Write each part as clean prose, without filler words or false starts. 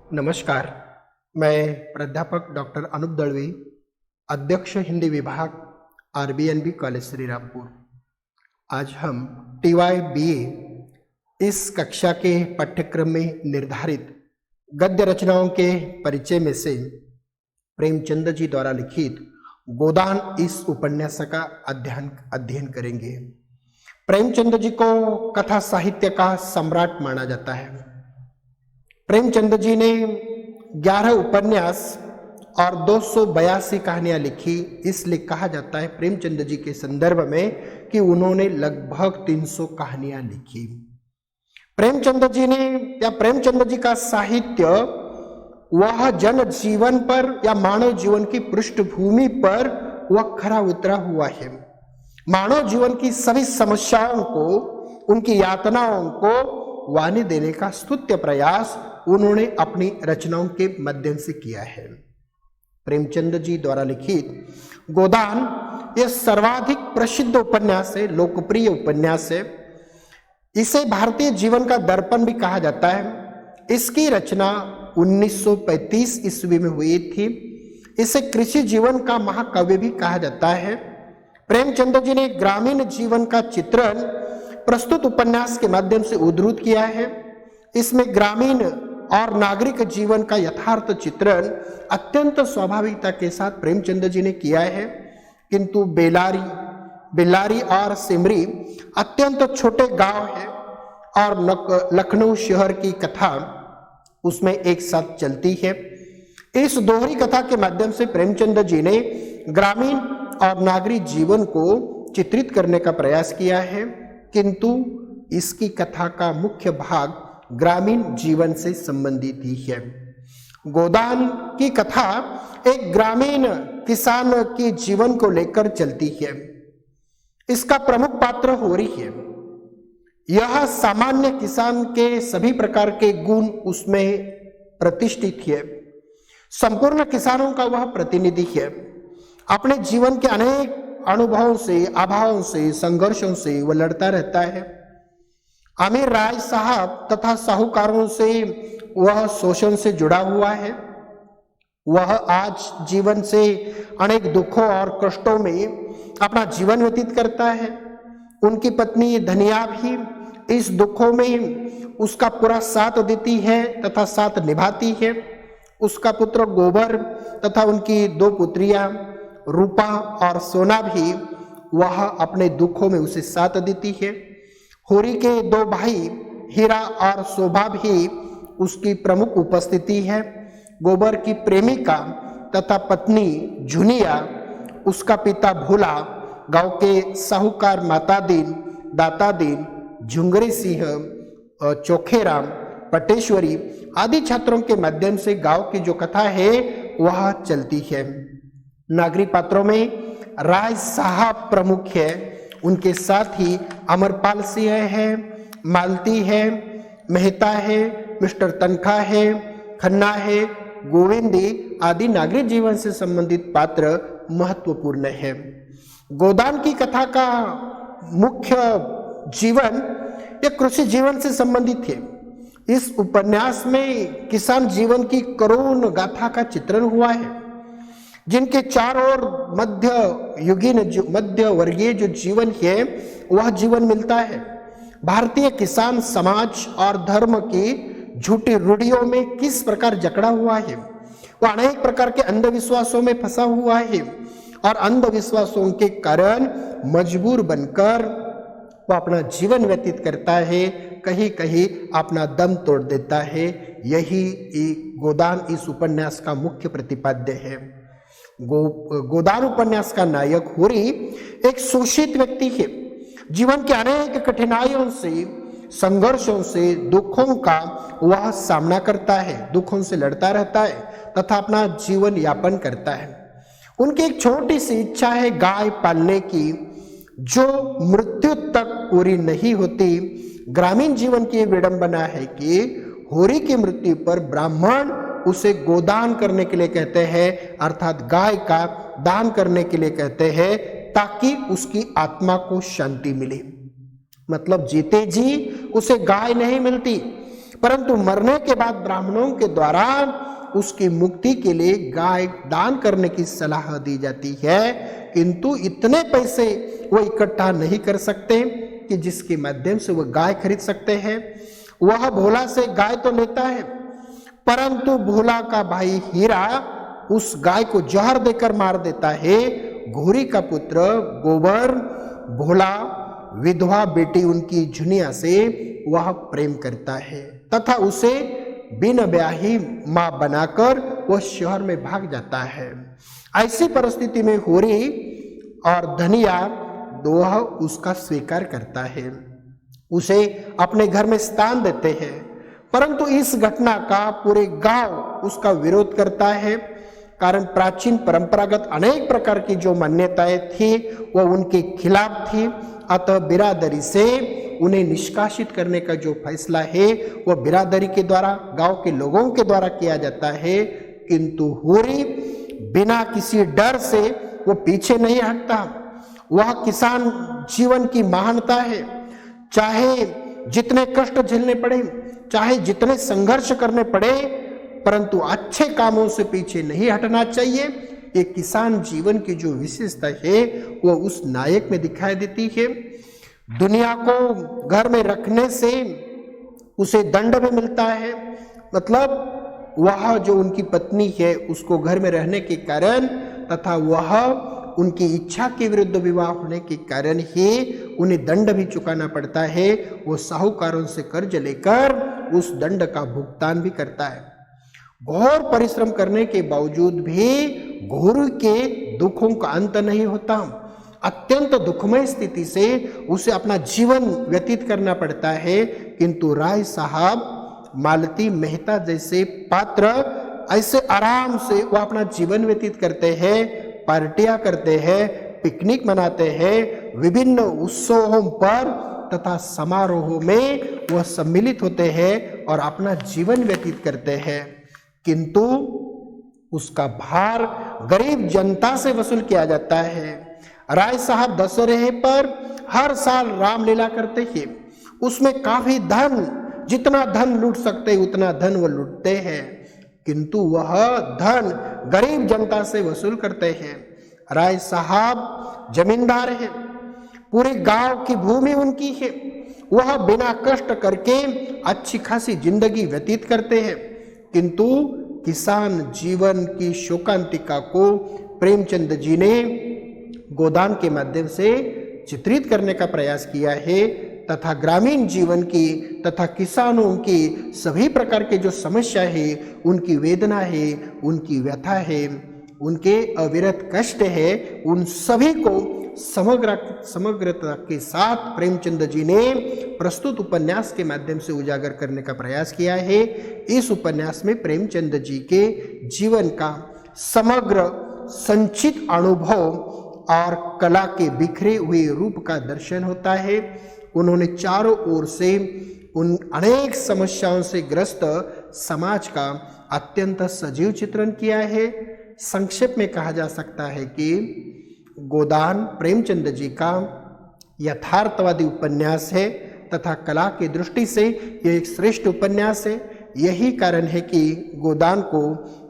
नमस्कार, मैं प्राध्यापक डॉक्टर अनूप दळवी, अध्यक्ष हिंदी विभाग आरबीएनबी कॉलेज श्रीरामपुर। आज हम टीवाई बीए इस कक्षा के पाठ्यक्रम में निर्धारित गद्य रचनाओं के परिचय में से प्रेमचंद जी द्वारा लिखित गोदान इस उपन्यास का अध्ययन करेंगे। प्रेमचंद जी को कथा साहित्य का सम्राट माना जाता है। प्रेमचंद जी ने 11 उपन्यास और 282 कहानियां लिखी। इसलिए कहा जाता है प्रेमचंद जी के संदर्भ में कि उन्होंने लगभग 300 कहानियां लिखी। प्रेमचंद जी ने या प्रेमचंद जी का साहित्य वह जन जीवन पर या मानव जीवन की पृष्ठभूमि पर वह खरा उतरा हुआ है। मानव जीवन की सभी समस्याओं को, उनकी यातनाओं को वाणी देने का स्तुत्य प्रयास उन्होंने अपनी रचनाओं के माध्यम से किया है। प्रेमचंद जी द्वारा लिखित गोदान यह सर्वाधिक प्रसिद्ध उपन्यास है, लोकप्रिय उपन्यास है। इसे भारतीय जीवन का दर्पण भी कहा जाता है। इसकी रचना 1935 ईस्वी में हुई थी। इसे कृषि जीवन का महाकाव्य भी कहा जाता है। प्रेमचंद जी ने ग्रामीण जीवन का चित्रण प्रस्तुत उपन्यास के माध्यम से उद्धृत किया है। इसमें ग्रामीण और नागरिक जीवन का यथार्थ चित्रण अत्यंत स्वाभाविकता के साथ प्रेमचंद जी ने किया है। किंतु बेलारी और सिमरी अत्यंत छोटे गांव है और लखनऊ शहर की कथा उसमें एक साथ चलती है। इस दोहरी कथा के माध्यम से प्रेमचंद जी ने ग्रामीण और नागरिक जीवन को चित्रित करने का प्रयास किया है। किंतु इसकी कथा का मुख्य भाग ग्रामीण जीवन से संबंधित ही है। गोदान की कथा एक ग्रामीण किसान के जीवन को लेकर चलती है। इसका प्रमुख पात्र होरी है। यह सामान्य किसान के सभी प्रकार के गुण उसमें प्रतिष्ठित है। संपूर्ण किसानों का वह प्रतिनिधि है। अपने जीवन के अनेक अनुभवों से, अभावों से, संघर्षों से वह लड़ता रहता है। आमिर राय साहब तथा साहूकारों से वह शोषण से जुड़ा हुआ है। वह आज जीवन से अनेक दुखों और कष्टों में अपना जीवन व्यतीत करता है। उनकी पत्नी धनिया भी इस दुखों में उसका पूरा साथ देती है तथा साथ निभाती है। उसका पुत्र गोबर तथा उनकी 2 पुत्रियां रूपा और सोना भी वह अपने दुखों में उसे साथ देती है। होरी के 2 भाई हीरा और शोभा भी उसकी प्रमुख उपस्थिति है। गोबर की प्रेमिका तथा पत्नी झुनिया, उसका पिता भोला, गांव के साहूकार मातादीन, दातादीन, झुंगरी सिंह, चोखेराम, पटेश्वरी आदि छात्रों के माध्यम से गांव की जो कथा है वह चलती है। नागरिक पात्रों में राय साहब प्रमुख है। उनके साथ ही अमरपाल सिंह है, मालती है, मेहता है, मिस्टर तनखा है, खन्ना है, गोविंदी आदि नागरिक जीवन से संबंधित पात्र महत्वपूर्ण है। गोदान की कथा का मुख्य जीवन या कृषि जीवन से संबंधित है। इस उपन्यास में किसान जीवन की करुण गाथा का चित्रण हुआ है, जिनके चारों ओर मध्य वर्गीय जो जीवन है वह जीवन मिलता है। भारतीय किसान समाज और धर्म की झूठी रूढ़ियों में किस प्रकार जकड़ा हुआ है। वह अनेक प्रकार के अंधविश्वासों में फंसा हुआ है और अंधविश्वासों के कारण मजबूर बनकर वह अपना जीवन व्यतीत करता है, कहीं कहीं अपना दम तोड़ देता है। यही गोदान इस उपन्यास का मुख्य प्रतिपाद्य है। गोदान उपन्यास का नायक होरी एक शोषित व्यक्ति है। जीवन के अनेक कठिनाइयों से, संघर्षों से, दुखों का वह सामना करता है, दुखों से लड़ता रहता है तथा अपना जीवन यापन करता है। उनकी एक छोटी सी इच्छा है गाय पालने की, जो मृत्यु तक पूरी नहीं होती। ग्रामीण जीवन की विडंबना है कि होरी की मृत्यु पर ब्राह्मण उसे गोदान करने के लिए कहते हैं, अर्थात गाय का दान करने के लिए कहते हैं, ताकि उसकी आत्मा को शांति मिले। मतलब जीते जी उसे गाय नहीं मिलती, परंतु मरने के बाद ब्राह्मणों के द्वारा उसकी मुक्ति के लिए गाय दान करने की सलाह दी जाती है, किंतु इतने पैसे वो इकट्ठा नहीं कर सकते कि जिसके माध्यम से वह गाय खरीद सकते हैं। वह भोला से गाय तो लेता है, परंतु भोला का भाई हीरा उस गाय को जहर देकर मार देता है। घोरी का पुत्र गोबर भोला विधवा बेटी उनकी झुनिया से वह प्रेम करता है तथा उसे बिन ब्याही मां बनाकर वह शहर में भाग जाता है। ऐसी परिस्थिति में होरी और धनिया दोह उसका स्वीकार करता है, उसे अपने घर में स्थान देते हैं, परंतु इस घटना का पूरे गांव उसका विरोध करता है। कारण प्राचीन परंपरागत अनेक प्रकार की जो मान्यताएं थी वह उनके खिलाफ थी, अतः बिरादरी से उन्हें निष्कासित करने का जो फैसला है वह बिरादरी के द्वारा, गांव के लोगों के द्वारा किया जाता है। किंतु होरी बिना किसी डर से वो पीछे नहीं हटता। वह किसान जीवन की महानता है, चाहे जितने कष्ट झेलने पड़े, चाहे जितने संघर्ष करने पड़े, परंतु अच्छे कामों से पीछे नहीं हटना चाहिए। ये किसान जीवन की जो विशेषता है वो उस नायक में दिखाई देती है। दुनिया को घर में रखने से उसे दंड भी मिलता है, मतलब वह जो उनकी पत्नी है उसको घर में रहने के कारण तथा वह उनकी इच्छा के विरुद्ध विवाह होने के कारण ही उन्हें दंड भी चुकाना पड़ता है। वो साहूकारों से कर्ज लेकर उस दंड का भुगतान भी करता है। घोर परिश्रम करने के बावजूद भी घोर के दुखों का अंत नहीं होता। अत्यंत दुखमय स्थिति से उसे अपना जीवन व्यतीत करना पड़ता है, किंतु राय साहब, मालती मेहता जैसे पात्र ऐसे आराम से वो अपना जीवन व्यतीत करते हैं, पार्टियां करते हैं, पिकनिक मनाते हैं, विभिन्न उत्सवों पर तथा समारोहों में वह सम्मिलित होते हैं और अपना जीवन व्यतीत करते हैं, किंतु उसका भार गरीब जनता से वसूल किया जाता है। राय साहब दशहरे पर हर साल रामलीला करते हैं, उसमें काफी धन, जितना धन लूट सकते उतना धन वो लूटते हैं, किंतु वह धन गरीब जनता से वसूल करते हैं। राय साहब जमींदार है, पूरे गांव की भूमि उनकी है, वह बिना कष्ट करके अच्छी खासी जिंदगी व्यतीत करते हैं, किंतु किसान जीवन की शोकांतिका को प्रेमचंद जी ने गोदान के माध्यम से चित्रित करने का प्रयास किया है तथा ग्रामीण जीवन की तथा किसानों की सभी प्रकार के जो समस्या है, उनकी वेदना है, उनकी व्यथा है, उनके अविरत कष्ट है, उन सभी को समग्रता के साथ प्रेमचंद जी ने प्रस्तुत उपन्यास के माध्यम से उजागर करने का प्रयास किया है। इस उपन्यास में प्रेमचंद जी के जीवन का समग्र संचित अनुभव और कला के बिखरे हुए रूप का दर्शन होता है। उन्होंने चारों ओर से उन अनेक समस्याओं से ग्रस्त समाज का अत्यंत सजीव चित्रण किया है। संक्षेप में कहा जा सकता है कि गोदान प्रेमचंद जी का यथार्थवादी उपन्यास है तथा कला की दृष्टि से यह एक श्रेष्ठ उपन्यास है। यही कारण है कि गोदान को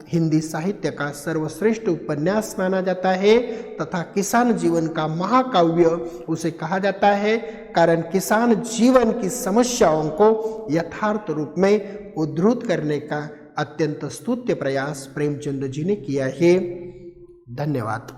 हिंदी साहित्य का सर्वश्रेष्ठ उपन्यास माना जाता है तथा किसान जीवन का महाकाव्य उसे कहा जाता है, कारण किसान जीवन की समस्याओं को यथार्थ रूप में उद्धृत करने का अत्यंत स्तुत्य प्रयास प्रेमचंद जी ने किया है। धन्यवाद।